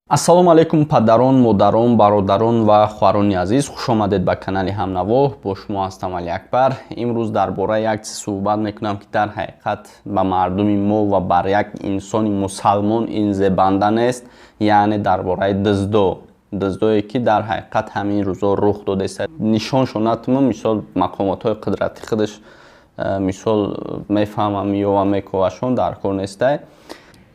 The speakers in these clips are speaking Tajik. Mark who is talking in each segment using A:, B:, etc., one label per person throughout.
A: Ассалому алайкум падарон, модарон, бародарон ва хуҳарони азиз. Хуш омадед ба канали Ҳамнаво. Бо шумо ҳастам Али Акбар. Имрӯз дар бораи як чиз суҳбат мекунам ки дар ҳақиқат ба мардуми мо ва бар як инсони мусалмон ин зебанда нест, яъне дар бораи дуздое ки дар ҳақиқат ҳамин рӯзо рух додааст. Нишоншон натумам мисол мақомотҳои қудрати худш мисол мефаҳмам ё ва мековашон дар кор нестай.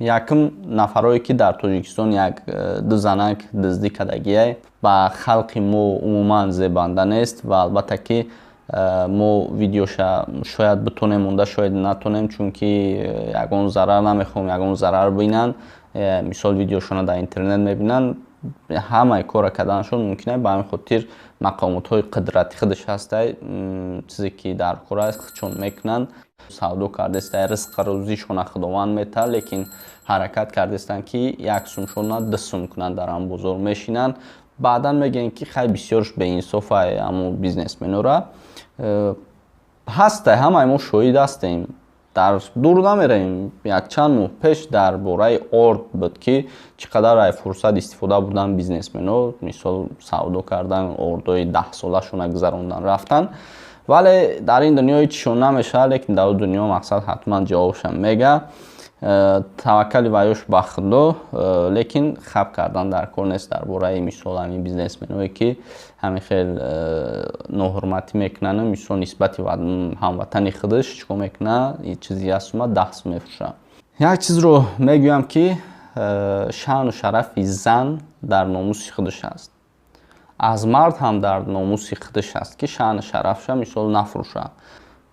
A: Якм нафарое ки дар Тоҷикистон як ду занак дуздӣ кардагиай ба халқи мо умуман зебанда нест ва албатта ки мо видеоша шояд битонем монда шояд натонем, чунки ягон зарар намехоҳам ягон зарар бинанд. Мисол видеошона дар интернет мебинанд, ҳамаи кора карданашон мумкин аст. Ба ҳамин хотир мақомотҳои қудрати худш ҳастай, чизе ки дар кор аст чун мекунанд. Савдо кардестай ризқи рӯзишона худованд мета, лекин ҳаракат кардестанд ки як сумшона 2 сум кунанд, дар ҳам бозор мешинанд. Баъдан мегӯянд ки хай бисёрш беинсофай ҳамон бизнесменора ҳастай. ҳамаи мо шоҳид ҳастем. Дар дур намеравем. Якчанд моҳ пеш дар бораи орд буд ки чӣ қадар ай фурсат истифода бурданд бизнесмено, мисол савдо кардан, ордои 10 солашона гузарондан рафтан. Вале дар ин дунё ҳечишон намешавад, лекин дар дунё мақсад ҳатман ҷавобшон мега. Таваккали ваёш ба худо, лекин хаб кардан дар кор нест дар бораи мисол ҳамин бизнесменое ки ҳамин хел ноҳурматӣ мекунанд. Мисол нисбати ҳамватани худш чикор мекунад, чизи 1 сума 10 сум мефурӯшад. Як чизро мегӯям ки шаъну шарафи зан дар номуси худш аст. Аз мард ҳам дар номуси худш аст ки шаъну шарафша мисол нафурӯшад.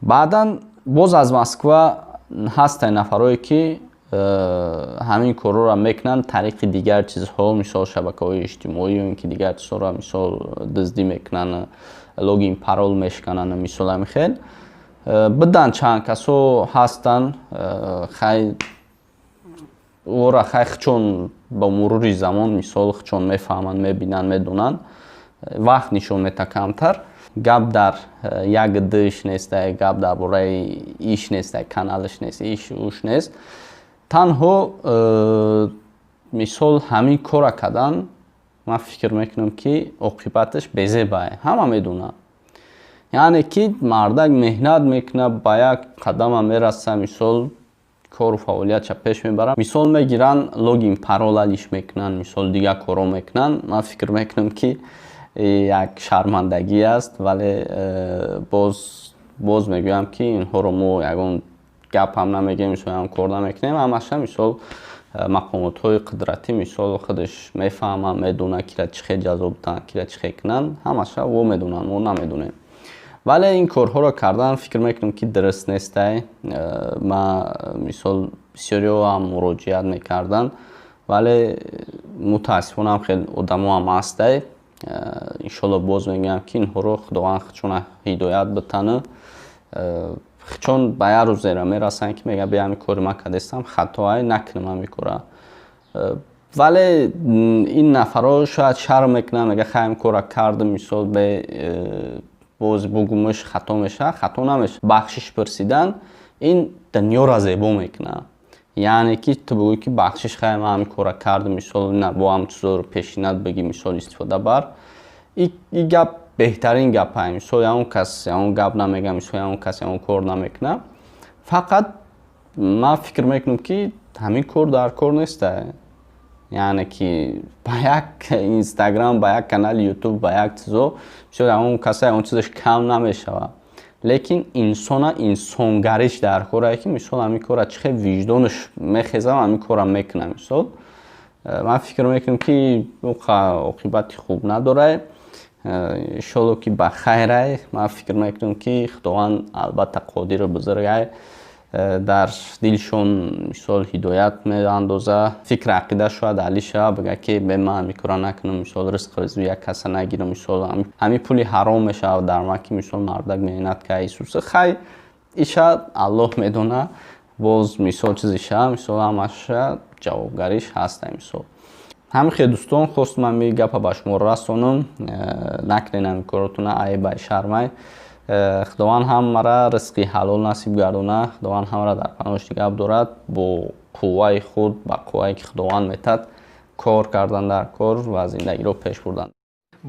A: Баъдан боз аз Москва ҳастанд нафарое ки ҳамин корро мекунанд тариқи дигар чизҳо, мисол шабакаҳои иҷтимоӣ ё ин ки дигар чизҳоро мисол дуздӣ мекунанд, логин парол мешкананд. Мисол ҳамин хел биданд чанд касо ҳастанд, хай хчон ба мурури замон мисол хчон мефаҳманд, мебинанд, медонанд, вақт нишон мета камтар. Гап дар як диш нестай, гап дар бораи иш нестай, каналиш нест, иш уш нест. Танҳо мисол ҳамин кора кардан ман фикр мекунам ки оқибаташ безебае. Ҳама медонад. Яъне ки мардак меҳнат мекунад, ба як қадама мераса, мисол кору фаъолиятша пеш мебарад. Мисол мегиранд, логин паролалиш мекунанд, мисол дигар коро мекунанд. Ман фикр мекунам ки як шармандагӣ аст, вале боз мегӯям ки инҳоро мо ягон гап ҳам намегӯем, мисол ягон кор намекунем. Ҳамаша мисол мақомотҳои қудратӣ мисол худш мефаҳманд, медонад кира чӣ хел ҷазоб диҳанд, кира чӣ хел кунанд. Ҳамаша во медонанд, мо намедонем. Вале ин корҳоро кардан фикр мекунам ки дуруст нестай. Ма мисол бисёриҳо ҳам муроҷиат мекарданд, вале мутаассифона ҳам хел одамо ҳам ҳастай. Иншолло боз мегӯям ки инҳоро худованд хчона ҳидоят битана. Хчон ба як рӯзера мерасанд ки мега бия ҳамин кори ман кардестам хатоае, накунам ҳамин кора. Вале ин нафарҳо шояд шарм мекунанд, мега хай ҳамин кора кардам, мисол боз бугумаш хато мешавад. Хато намешавад. Бахшиш пурсидан ин дунёро зебо мекунад. Яъне ки ту бигӯӣ ки бахшиш хай ман ҳамин кора кардам, мисол бо ҳам чизоро пешинат бигӣ, мисол истифода бар. И гап беҳтарин гапае. Мисол ягон кас ягон гап намегӯяд, мисол ягон кас ягон кор намекунад. Фақат ман фикр мекунам ки ҳамин кор дар кор нестай. Яъне ки ба як инстаграм, ба як канали ютуб, ба як чизо мисол ягон каса ягон чизаш кам намешавад. Лекин инсона инсонгариш дар корае ки мисол ҳамин кора чӣ хел виҷдонаш мехезад, ҳамин кора мекунад. Мисол ман фикр мекунам ки оқибати хуб надорад. иншолло ки ба хайрай. Ман фикр мекунам ки худованд албатта қодиру бузургай дар дилшон мисол ҳидоят меандозад. Фикр ақида шояд ҳалӣ шавад, бигӯяд ки ман ҳамин кора накунам, мисол ризқи рӯзи як каса нагирам, мисол ҳамин пули ҳаром мешавад дар ман ки мисол мардак меҳнат карда исуса. Хай иша аллоҳ медонад. Боз мисол чизиша мисол ҳамаша ҷавобгариш ҳаста. Мисол ҳамин хел дӯстон хостам ман ми гапа ба шумо расонам. Накунед ҳамин коротона айбай шармай. худованд ҳамаро ризқи ҳалол насиб гардонад. Худованд ҳамаро дар паноҳиш нигоҳ дорад. бо қувваи худ, ба қуввае ки худованд метад, кор кардан дар кор ва зиндагиро пеш бурданд.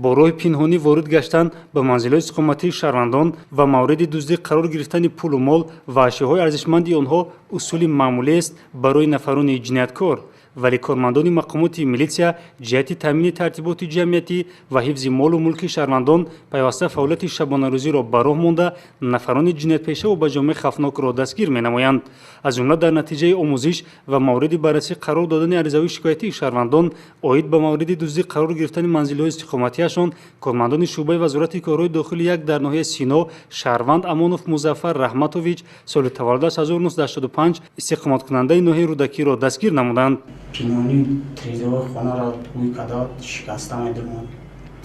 B: бо роҳи пинҳонӣ ворид гаштан ба манзилҳои истиқоматии шаҳрвандон ва мавриди дуздӣ қарор гирифтани пулу мол ва ашёҳои арзишманди онҳо усули маъмулиест барои нафарони ҷинояткор, вале кормандони мақомоти милитсия ҷиҳати таъмини тартиботи ҷамъиятӣ ва ҳифзи молу мулки шаҳрвандон пайваста фаъолияти шабонарӯзиро ба роҳ монда нафарони ҷиноятпешаву ба ҷомеъ хафнокро дастгир менамоянд. аз ҷумла дар натиҷаи омӯзиш ва мавриди баррасӣ қарор додани аризаҳои шикоятии шаҳрвандон оид ба мавриди дуздӣ қарор гирифтани манзилҳои истиқоматиашон, кормандони шуъбаи вазорати корҳои дохили як дар ноҳияи Сино Шаҳрванд Амонов Музаффар Раҳматович соли таваллудаш 1985 истиқоматкунандаи ноҳияи Рӯдакиро дастгир намуданд.
C: Пинҳонӣ тризаҳои хонаро гӯй када шикаста медиромад.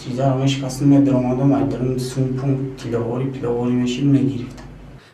C: Тризаро мешикаста медиромадам, айдарин сумпун пиловори мешид мегирифтам.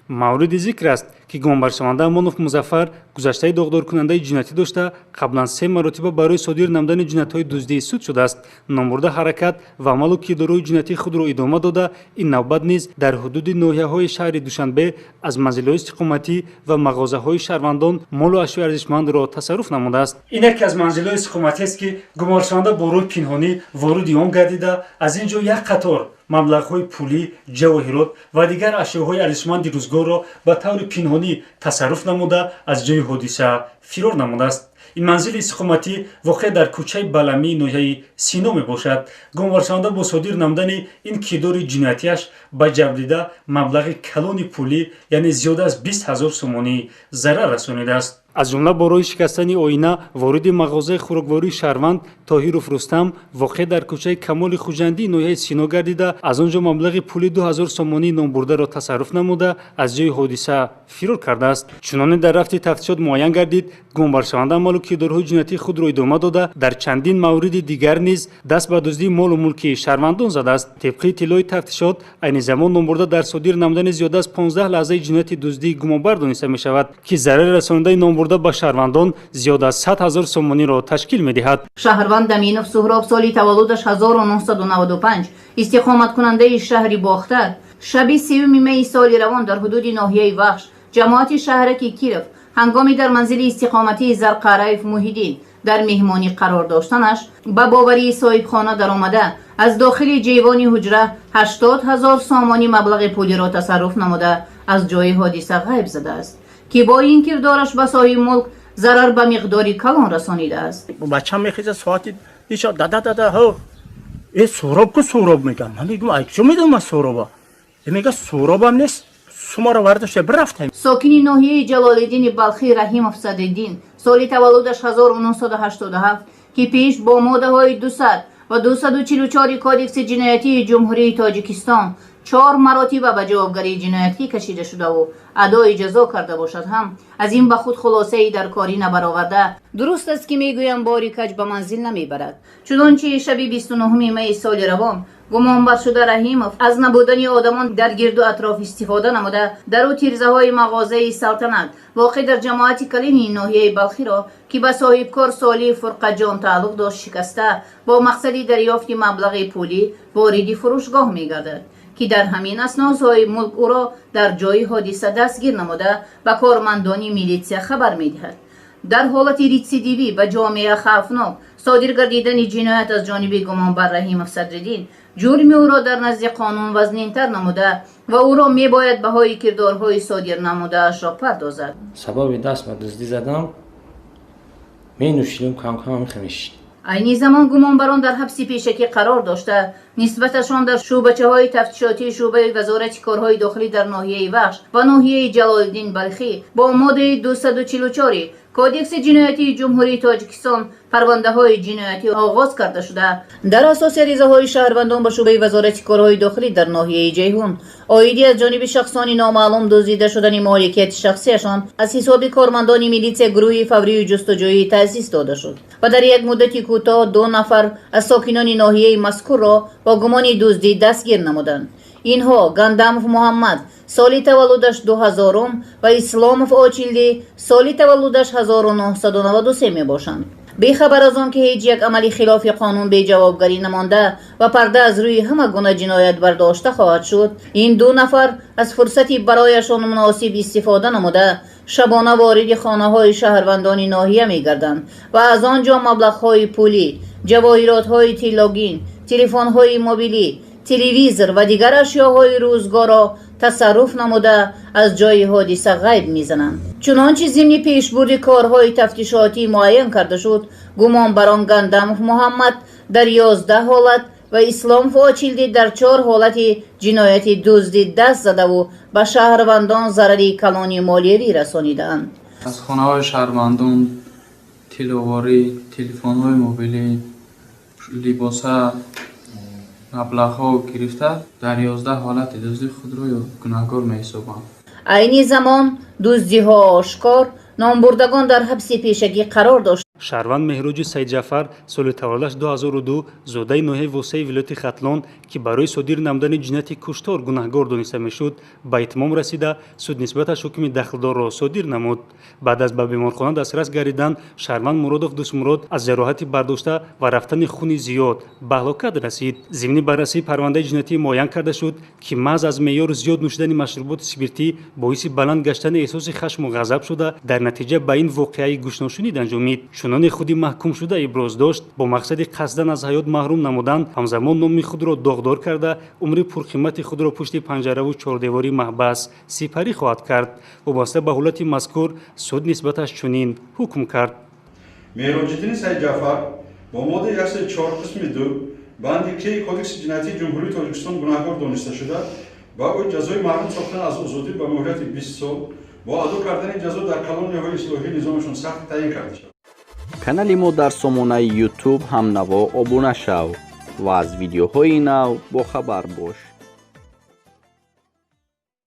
B: мавриди зикр аст ки гумонбаршаванда Амонов Музаффар гузаштаи догдоркунандаи ҷиноятӣ дошта қаблан 3 маротиба барои содир намудани ҷиноятҳои дуздии суд шудааст. номбурда ҳаракат ва амалу кирдорҳои ҷиноятии худро идома дода, ин навбат низ дар ҳудуди ноҳияҳои шаҳри Душанбе аз манзилҳои истиқоматӣ ва мағозаҳои шаҳрвандон молу ашёи арзишмандро тасарруф намудааст. ин яке аз манзилҳои истиқоматиест ки гумонбаршаванда бо роҳи пинҳонӣ вориди он гардида аз ин ҷо як қатор маблағҳои пулӣ, ҷавоҳирот ва дигар ашёҳои арзишманди рӯзгорро ба таври пинҳонӣ тасарруф намуда аз ҷои ҳодиса фирор намудааст. ин манзили истиқоматӣ воқеъ дар кӯчаи Баламии ноҳияи Сино мебошад. гумонбаршаванда бо содир намудани ин кирдори ҷиноятиаш ба ҷабдида маблағи калони пулӣ, яъне зиёда аз 20 000 сомонӣ зарар расонидааст. аз ҷумла бо роҳи шикастани оина вориди мағозаи хӯроквории Шаҳрванд Тоҳиров Рустам воқеъ дар кӯчаи Камоли Хуҷандии ноҳияи Сино гардида аз он ҷо маблағи пули 2000 сомонии номбурдаро тасарруф намуда аз ҷои ҳодиса фирор кардааст. чуноне дар рафти тафтишот муайян гардид гумонбаршаванда амалу кирдорҳои ҷиноятии худро идома дода дар чандин мавриди дигар низ даст ба дуздии молу мулки шаҳрвандон задааст. тибқи иттилои тафтишот айни замон номбурда дар содир намудани зиёда аз 15 лаҳзаи ҷинояти дуздии гумонбар дониста мешавад ки зарари расонидаи номбурда ба шаҳрвандон зиёда аз 100 000 сомониро ташкил медиҳад.
D: Шаҳрванд Аминов Суҳроб соли таваллудаш 1995 истиқоматкунандаи шаҳри Бохтар шаби 3 майи соли равон дар ҳудуди ноҳияи Вахш ҷамоати шаҳраки Киров ҳангоми дар манзили истиқоматии Зарқараев Муҳиддин дар меҳмонӣ қарор доштанаш ба боварии соҳибхона даромада аз дохили ҷейвони ҳуҷра 80 000 сомони маблағи пулиро тасарруф намуда аз ҷои ҳодиса ғайб задааст ки бо ин кирдораш ба соҳиби мулк зарар ба миқдори калон расонидааст.
E: бачам мехизад соати диша дада ҳо э сӯроб ку сӯроб мегам. ман мегум ай чӣ медонам аз сӯроба? мега сӯробам нест. сумаро вардошта бирафтем.
D: сокини ноҳияи Ҷалолиддини Балхи Раҳимов Садриддин соли таваллудаш 1987 ки пеш бо моддаҳои 200 ва 244 кодекси ҷиноятии ҷумҳурии Тоҷикистон 4 маротиба ба ҷавобгарии ҷиноятӣ кашида шудаву адои ҷазо карда бошад ҳам аз ин ба худ хулосаи дар корӣ набароварда дуруст аст ки мегӯям бори каҷ ба манзил намебарад. чунончи шаби 29 майи соли равон гумонбаршуда Раҳимов аз набудани одамон дар гирду атроф истифода намуда дару тирзаҳои мағозаи Салтанат воқеъ дар ҷамоати калини ноҳияи Балхиро ки ба соҳибкор Солиҳ Фурқатҷон тааллуқ дошт шикаста бо мақсади дарёфти маблағи пулӣ вориди фурӯшгоҳ мегардад ки дар ҳамин асно соҳиб мулк ӯро дар ҷои ҳодиса дастгир намуда ба кормандони милитсия хабар медиҳад. дар ҳолати ритсидивӣ ба ҷомеа хавфнок содир гардидани ҷиноят аз ҷониби гумонбар Раҳимов Садриддин ҷурми ӯро дар назди қонун вазнинтар намуда ва ӯро мебояд баҳои кирдорҳои содир намудаашро пардозад.
F: сабаби даст ба дуздӣ задам менӯшидем камкам мехамишид.
D: айни замон гумонбарон дар ҳабси пешакӣ қарор дошта нисбаташон дар шӯъбачаҳои тафтишотии шӯъбаи вазорати корҳои дохилӣ дар ноҳияи Вахш ва ноҳияи Ҷалолиддин Балхӣ бо моддаи 244 кодекси ҷиноятии ҷумҳурии Тоҷикистон парвандаҳои ҷиноятӣ оғоз карда шуда дар асоси аризаҳои шаҳрвандон ба шӯъбаи вазорати корҳои дохилӣ дар ноҳияи Ҷейҳун оиди аз ҷониби шахсони номаълум дуздида шудани моликияти шахсияшон аз ҳисоби кормандони милитсия гурӯҳи фаврию ҷустуҷӯӣ таъсис дода шуд ва дар як муддати кӯтоҳ 2 нафар аз сокинони ноҳияи мазкурро бо гумони дуздӣ дастгир намуданд. инҳо Гандамов Муҳаммад соли таваллудаш 2000 ва Исломов Очилдӣ соли таваллудаш 1993 мебошанд. бехабар аз он ки ҳеҷ як амали хилофи қонун беҷавобгарӣ намонда ва парда аз рӯи ҳама гуна ҷиноят бардошта хоҳад шуд, ин 2 нафар аз фурсати барояшон муносиб истифода намуда шабона ворidi хонаҳои шаҳрвандони ноҳия мегарданд ва аз он ҷо маблағҳои пулӣ, ҷавоҳиротҳои тиллогин, телефонҳои мобилӣ, телевизор ва дигар ашёҳои рӯзгорро тасарруф намуда аз ҷои ҳодиса ғайб мезананд. чунончи зимни пешбурди корҳои тафтишотӣ муайян карда шуд, гумон бар он Гандамов Муҳаммад дар 11 ҳолат ва Ислом Фочилди дар 4 ҳолати ҷинояти дуздӣ даст задаву ба шаҳрвандон зарари калони молиявӣ расонидаанд.
G: аз хонаҳои шаҳрвандон тиловорӣ, телефонҳои мобилӣ, либоса, маблағҳо гирифта дар 11 ҳолати дуздӣ худро гунаҳгор меҳисобанд.
D: айни замон дуздиҳо ошкор номбурдагон дар ҳабси пешагӣ қарор дошт.
B: шаҳрванд Меҳроҷи Саидҷафар соли таваллудаш 2002 зодаи ноҳияи восаи вилояти Хатлон ки барои содир намудани ҷинояти куштор гунаҳгор дониста мешуд, ба итмом расида суд нисбаташ ҳукми дахлдорро содир намуд. баъд аз ба беморхона дастрас гардидан шаҳрванд Муродов Дусмурод аз ҷароҳати бардошта ва рафтани хуни зиёд ба ҳалокат расид. зимни баррасии парвандаи ҷиноятӣ муайян карда шуд ки маҳз аз меъёр зиёд нӯшидани машруботи спиртӣ боиси баланд гаштани эҳсоси хашму ғазаб шуда дар натиҷа ба ин воқеаи гӯшношунид анҷомид. чуноне худи маҳкумшуда иброз дошт, бо мақсади қасдан аз ҳаёт маҳрум намудан ҳамзамон номи худро доғдор карда умри пурқимати худро пушти панҷараву чордевори маҳбас сипарӣ хоҳад кард. вобаста ба ҳолати мазкур суд нисбаташ чунин ҳукм кард.
H: Меҳроҷиддини Саидҷафар бо моддаи 104 қисми 2 банди К Кодекси ҷиноятии ҷумҳурии Тоҷикистон гунаҳгор дониста шуда ба ӯ ҷазои маҳрум сохтан аз озодӣ ба муҳлати 20 сол бо адо кардани ҷазо дар колонияҳои ислоҳии низомашон сахт таъин карда шуд.
A: канали мо дар сомонаи YouTube ҳамнаво обуна шав ва аз видеоҳои нав бохабар бош.